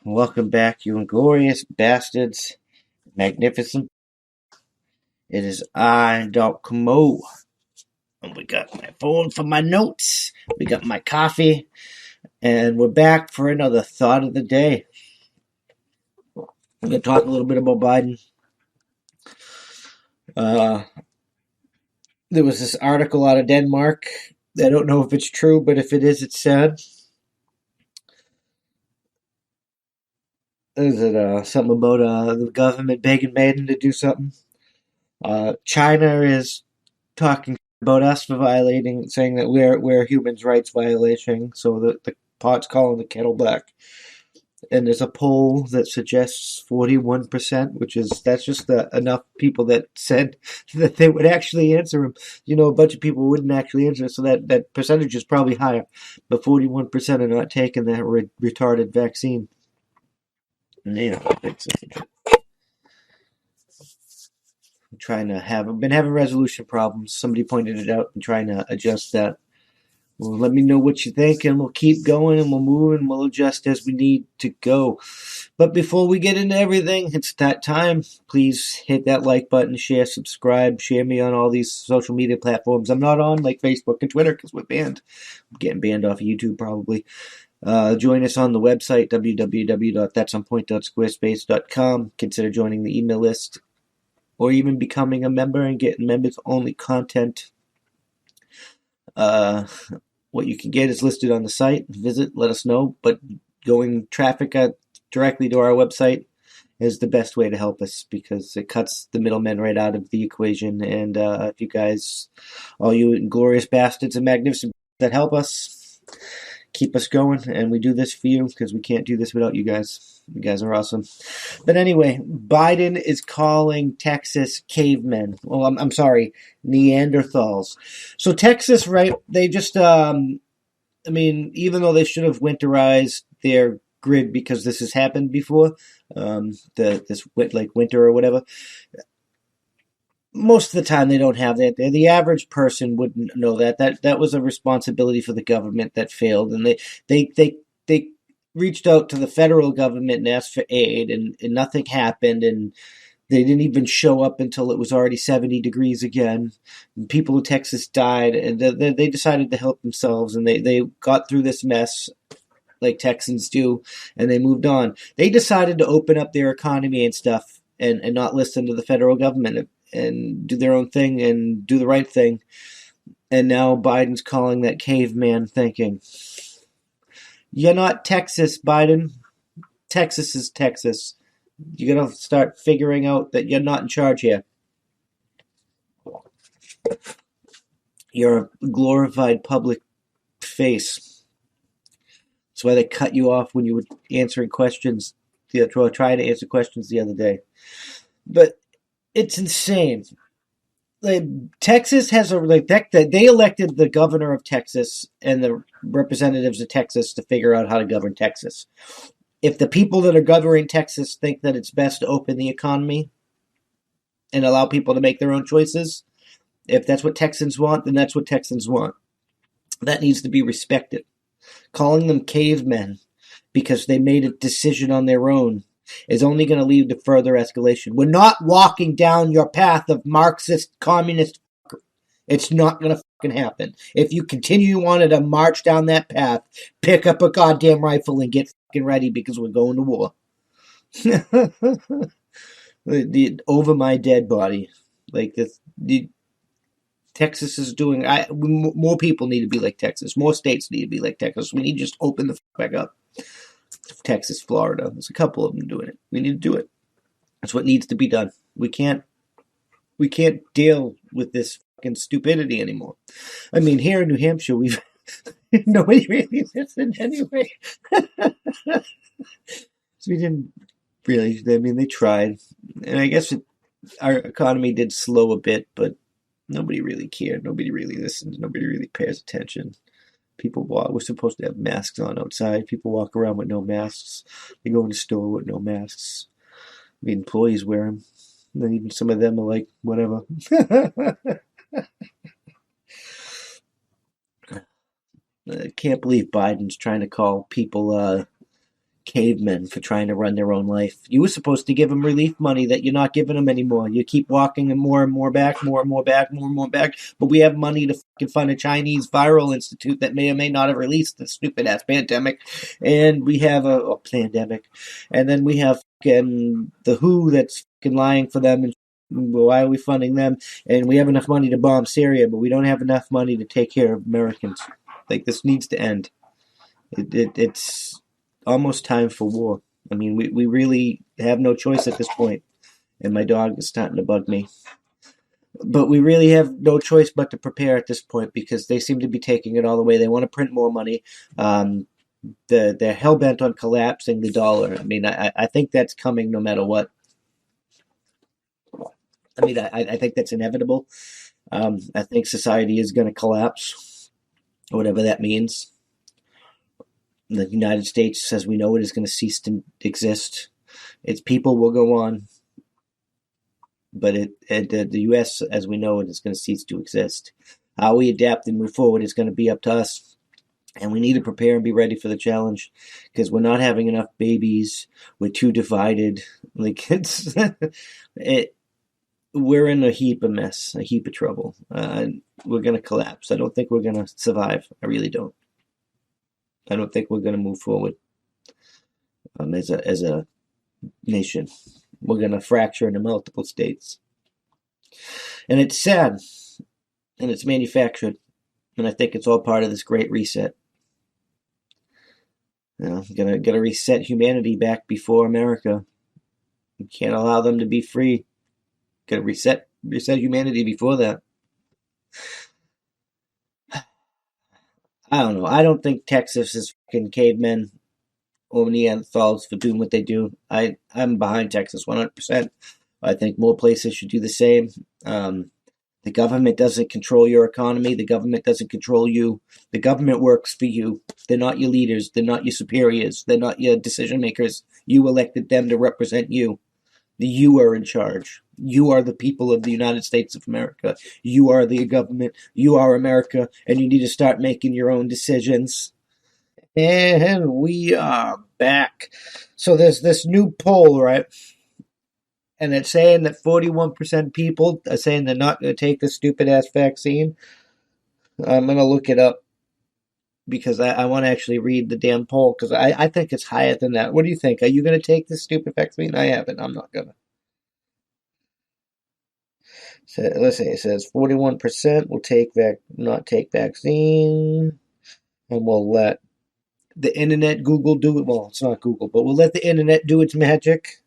Welcome back, you inglorious bastards. Magnificent. It is I, Doc Mo. And we got my phone for my notes. We got my coffee. And we're back for another thought of the day. We're going to talk a little bit about Biden. Uh, there was this article out of Denmark. I don't know if it's true, but if it is, it's sad. Is it something about the government begging Maiden to do something? China is talking about us for violating, saying that we're humans' rights violation. So the pot's calling the kettle black. And there's a poll that suggests 41%, which is that's just enough people that said that they would actually answer him. A bunch of people wouldn't actually answer, so that percentage is probably higher. But 41% are not taking that retarded vaccine. And, it's been having resolution problems. Somebody pointed it out and trying to adjust that. Well, let me know what you think, and we'll keep going, and we'll move, and we'll adjust as we need to go. But before we get into everything, it's that time. Please hit that like button, share, subscribe, share me on all these social media platforms. I'm not on like Facebook and Twitter because we're banned. I'm getting banned off of YouTube probably. Join us on the website, www.thatsonpoint.squarespace.com. Consider joining the email list or even becoming a member and getting members-only content. What you can get is listed on the site. Visit, let us know. But going traffic directly to our website is the best way to help us because it cuts the middlemen right out of the equation. And if you guys, all you inglorious bastards and magnificent that help us, keep us going. And we do this for you because we can't do this without you guys. You guys are awesome. But anyway, Biden is calling Texas cavemen. Well, I'm sorry, Neanderthals. So Texas, right? They just, even though they should have winterized their grid because this has happened before, this winter or whatever. Most of the time, they don't have that. The average person wouldn't know that. That was a responsibility for the government that failed, and they reached out to the federal government and asked for aid, and nothing happened, and they didn't even show up until it was already 70 degrees again. And people in Texas died, and they decided to help themselves, and they got through this mess like Texans do, and they moved on. They decided to open up their economy and stuff and not listen to the federal government and do their own thing and do the right thing. And now Biden's calling that caveman thinking. You're not Texas, Biden. Texas is Texas. You're going to start figuring out that you're not in charge here. You're a glorified public face. That's why they cut you off when you were answering questions, trying to answer questions the other day. But it's insane. Like, Texas has they elected the governor of Texas and the representatives of Texas to figure out how to govern Texas. If the people that are governing Texas think that it's best to open the economy and allow people to make their own choices, if that's what Texans want, then that's what Texans want. That needs to be respected. Calling them cavemen because they made a decision on their own is only going to lead to further escalation. We're not walking down your path of Marxist, communist. It's not going to fucking happen. If you continue on to march down that path, pick up a goddamn rifle and get fucking ready because we're going to war. Over my dead body. Like this. Texas is doing. More people need to be like Texas. More states need to be like Texas. We need to just open the fuck back up. Texas, Florida. There's a couple of them doing it. We need to do it. That's what needs to be done. We can't deal with this fucking stupidity anymore. I mean, here in New Hampshire, we've nobody really listened anyway. So we didn't really. I mean, they tried, and I guess our economy did slow a bit, but nobody really cared. Nobody really listens. Nobody really pays attention. People walk. We're supposed to have masks on outside. People walk around with no masks. They go in the store with no masks. The employees wear them. And then even some of them are like, whatever. I can't believe Biden's trying to call people cavemen for trying to run their own life. You were supposed to give them relief money that you're not giving them anymore. You keep walking them more and more back, more and more back, more and more back. But we have money to fucking fund a Chinese viral institute that may or may not have released the stupid ass pandemic. And we have a pandemic. And then we have fucking the WHO that's fucking lying for them. And why are we funding them? And we have enough money to bomb Syria, but we don't have enough money to take care of Americans. Like, this needs to end. It's almost time for war. I mean, we really have no choice at this point. And my dog is starting to bug me. But we really have no choice but to prepare at this point because they seem to be taking it all the way. They want to print more money. They're hell-bent on collapsing the dollar. I mean, I think that's coming no matter what. I mean, I think that's inevitable. I think society is going to collapse, whatever that means. The United States, as we know it, is going to cease to exist. Its people will go on, but the U.S., as we know it, is going to cease to exist. How we adapt and move forward is going to be up to us, and we need to prepare and be ready for the challenge because we're not having enough babies. We're too divided. Like we're in a heap of mess, a heap of trouble. We're going to collapse. I don't think we're going to survive. I really don't. I don't think we're going to move forward as a nation. We're going to fracture into multiple states. And it's sad. And it's manufactured. And I think it's all part of this great reset. You know, gonna reset humanity back before America. You can't allow them to be free. Gotta reset humanity before that. I don't know. I don't think Texas is fucking cavemen or Neanderthals for doing what they do. I'm behind Texas 100%. I think more places should do the same. The government doesn't control your economy. The government doesn't control you. The government works for you. They're not your leaders. They're not your superiors. They're not your decision makers. You elected them to represent you. You are in charge. You are the people of the United States of America. You are the government. You are America, and you need to start making your own decisions. And we are back. So there's this new poll, right? And it's saying that 41% people are saying they're not going to take this stupid-ass vaccine. I'm going to look it up because I want to actually read the damn poll because I think it's higher than that. What do you think? Are you going to take this stupid vaccine? I haven't. I'm not going to. So let's see. It says 41% will not take vaccine, and we'll let the internet, Google do it. Well, it's not Google, but we'll let the internet do its magic.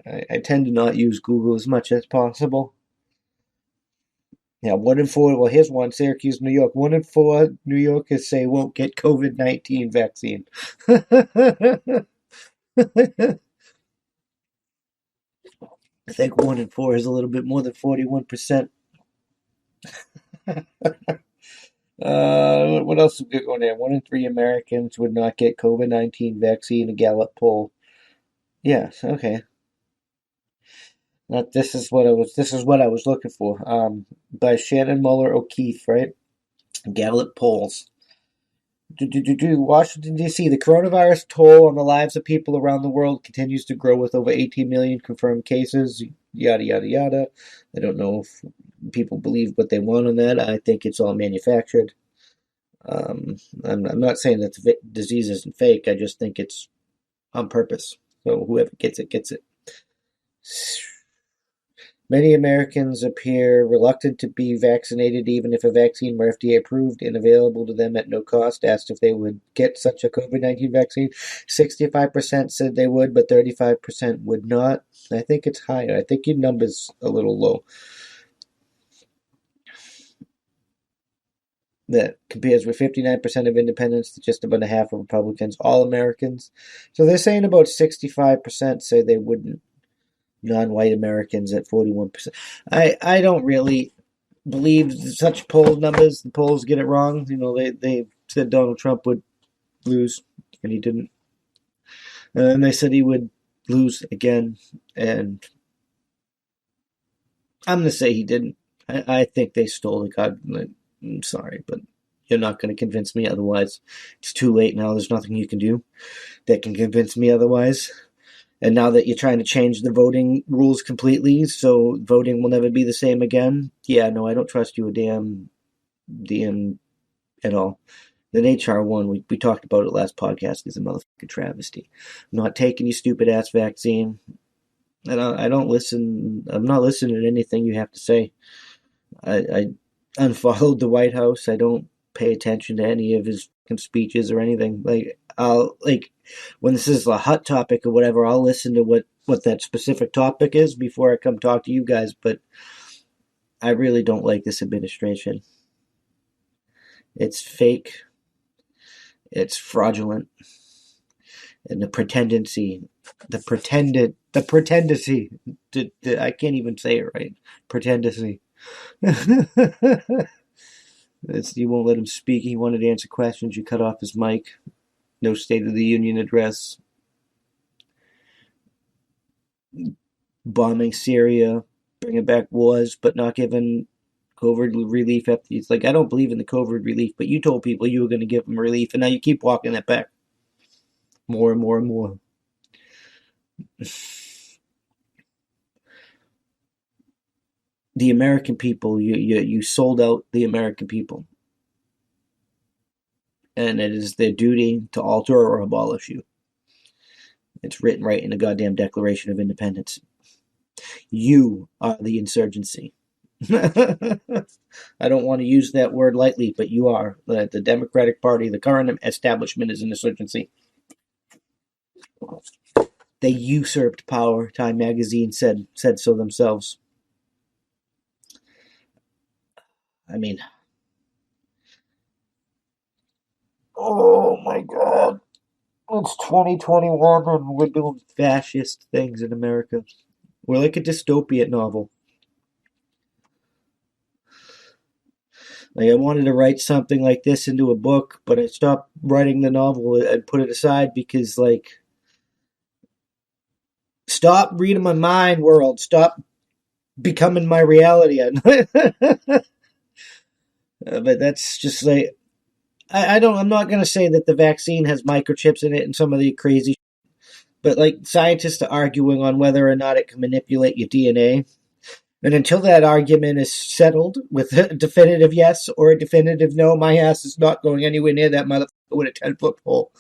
I tend to not use Google as much as possible. Yeah, 1 in 4. Well, here's one: Syracuse, New York. 1 in 4 New Yorkers say won't get COVID-19 vaccine. I think 1 in 4 is a little bit more than 41%. What else is going there? 1 in 3 Americans would not get COVID-19 vaccine. A Gallup poll. Yes. Okay. This is what I was looking for. By Shannon Muller O'Keefe, right? Gallup polls. Washington, D.C. The coronavirus toll on the lives of people around the world continues to grow with over 18 million confirmed cases. Yada, yada, yada. I don't know if people believe what they want on that. I think it's all manufactured. I'm not saying that the disease isn't fake. I just think it's on purpose. So whoever gets it, gets it. Many Americans appear reluctant to be vaccinated even if a vaccine were FDA approved and available to them at no cost. Asked if they would get such a COVID-19 vaccine, 65% said they would, but 35% would not. I think it's higher. I think your number's a little low. That compares with 59% of independents to just about a half of Republicans, all Americans. So they're saying about 65% say they wouldn't. Non-white Americans at 41%. I don't really believe such poll numbers. The polls get it wrong. You know, they said Donald Trump would lose, and he didn't. And they said he would lose again, and I'm going to say he didn't. I think they stole the God. I'm sorry, but You're not going to convince me otherwise. It's too late now. There's nothing you can do that can convince me otherwise. And now that you're trying to change the voting rules completely, so voting will never be the same again. Yeah, no, I don't trust you a damn at all. The HR one, we talked about it last podcast, is a motherfucking travesty. I'm not taking your stupid ass vaccine. I don't listen. I'm not listening to anything you have to say. I unfollowed the White House. I don't pay attention to any of his speeches or anything. Like when this is a hot topic or whatever, I'll listen to what that specific topic is before I come talk to you guys. But I really don't like this administration. It's fake. It's fraudulent. And the pretendency, I can't even say it right. Pretendency. You won't let him speak. He wanted to answer questions. You cut off his mic. No State of the Union address. Bombing Syria. Bringing back wars, but not giving COVID relief. It's like, I don't believe in the COVID relief, but you told people you were going to give them relief, and now you keep walking that back. More and more and more. The American people, you sold out the American people. And it is their duty to alter or abolish you. It's written right in the goddamn Declaration of Independence. You are the insurgency. I don't want to use that word lightly, but you are. The Democratic Party, the current establishment, is an insurgency. They usurped power. Time magazine said so themselves. I mean, oh my God. It's 2021 and we're doing fascist things in America. We're like a dystopian novel. Like, I wanted to write something like this into a book, but I stopped writing the novel and put it aside because, like, stop reading my mind, world. Stop becoming my reality. But that's just like, I'm not going to say that the vaccine has microchips in it and some of the crazy, but like, scientists are arguing on whether or not it can manipulate your DNA. And until that argument is settled with a definitive yes or a definitive no, my ass is not going anywhere near that motherfucker with a 10-foot pole.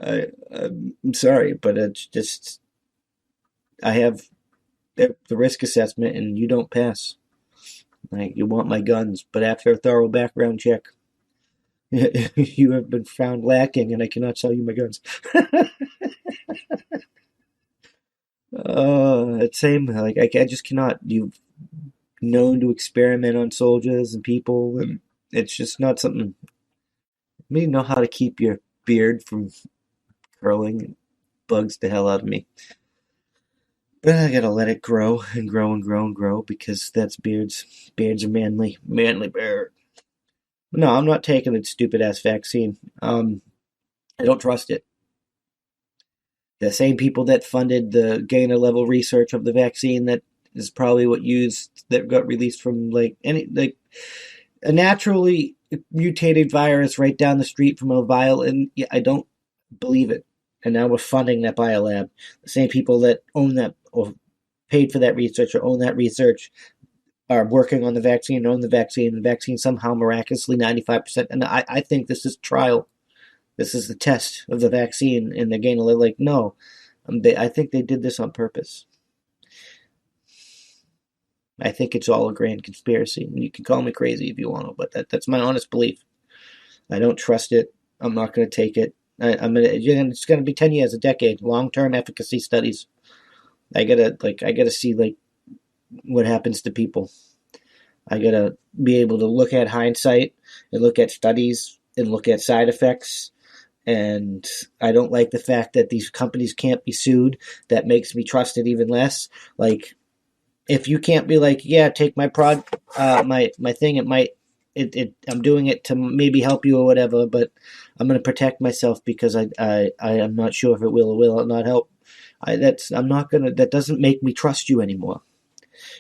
I'm sorry, but it's just, I have the risk assessment and you don't pass. Like, you want my guns, but after a thorough background check, you have been found lacking and I cannot sell you my guns. Same, like, I just cannot. You've known to experiment on soldiers and people, and it's just not something. You know how to keep your beard from curling. It bugs the hell out of me. But I gotta let it grow and grow and grow and grow because that's beards. Beards are manly. Manly beard. No, I'm not taking the stupid ass vaccine. I don't trust it. The same people that funded the gainer level research of the vaccine that is probably what got released from like a naturally mutated virus right down the street from a vial, and yeah, I don't believe it. And now we're funding that biolab. The same people that own that or paid for that research or own that research are working on the vaccine, own the vaccine. The vaccine somehow miraculously 95%. And I think this is trial. This is the test of the vaccine, and they're getting like, no, I think they did this on purpose. I think it's all a grand conspiracy, and you can call me crazy if you want to, but that's my honest belief. I don't trust it. I'm not going to take it. It's going to be 10 years, a decade, long-term efficacy studies. I gotta see like what happens to people. I gotta be able to look at hindsight and look at studies and look at side effects. And I don't like the fact that these companies can't be sued. That makes me trust it even less. Like, if you can't be like, yeah, take my my thing, I'm doing it to maybe help you or whatever, but I'm going to protect myself because I am not sure if it will or will not help. That doesn't make me trust you anymore.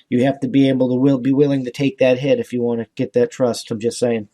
You have to be able to be willing to take that hit if you want to get that trust. I'm just saying.